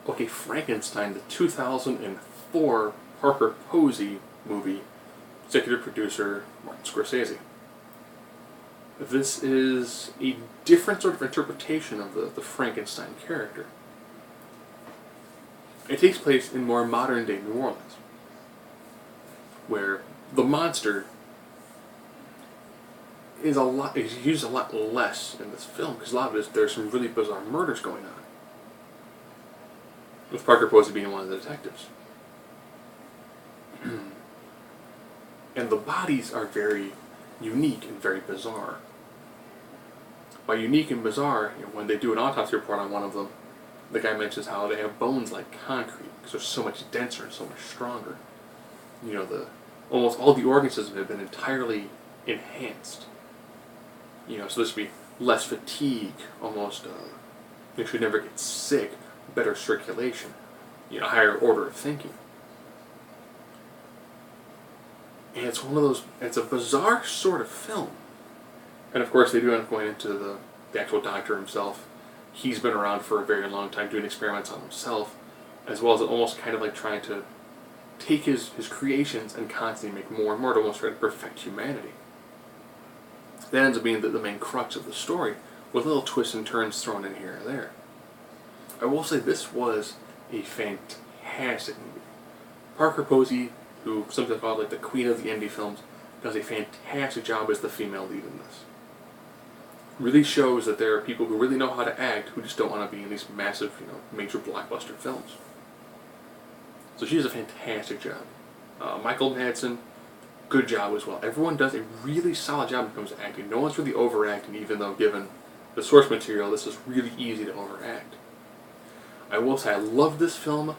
Okay, Frankenstein, the 2004 Parker Posey movie, executive producer Martin Scorsese. This is a different sort of interpretation of the Frankenstein character. It takes place in more modern day New Orleans, where the monster is used a lot less in this film, because a lot of it is, there's some really bizarre murders going on, with Parker Posey being one of the detectives. And the bodies are very unique and very bizarre. By unique and bizarre, when they do an autopsy report on one of them, the guy mentions how they have bones like concrete because they're so much denser and so much stronger. Almost all the organ systems have been entirely enhanced. So this would be less fatigue, almost. You should never get sick, better circulation, higher order of thinking. And it's one of those. It's a bizarre sort of film. And of course, they do end up going into the actual doctor himself. He's been around for a very long time doing experiments on himself, as well as almost kind of like trying to take his creations and constantly make more and more to almost try to perfect humanity. That ends up being the main crux of the story, with little twists and turns thrown in here and there. I will say this was a fantastic movie. Parker Posey, who sometimes called like the queen of the indie films, does a fantastic job as the female lead in this. Really shows that there are people who really know how to act who just don't want to be in these massive, major blockbuster films. So she does a fantastic job. Michael Madsen, good job as well. Everyone does a really solid job when it comes to acting. No one's really overacting, even though given the source material, this is really easy to overact. I will say I loved this film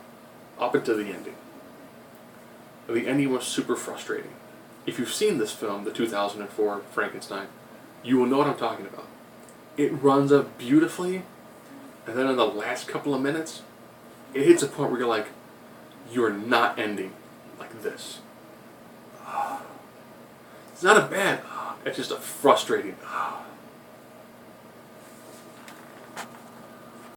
up until the ending. The ending was super frustrating. If you've seen this film, the 2004 Frankenstein, you will know what I'm talking about. It runs up beautifully, and then in the last couple of minutes, it hits a point where you're like, you're not ending like this. It's not a bad, it's just a frustrating.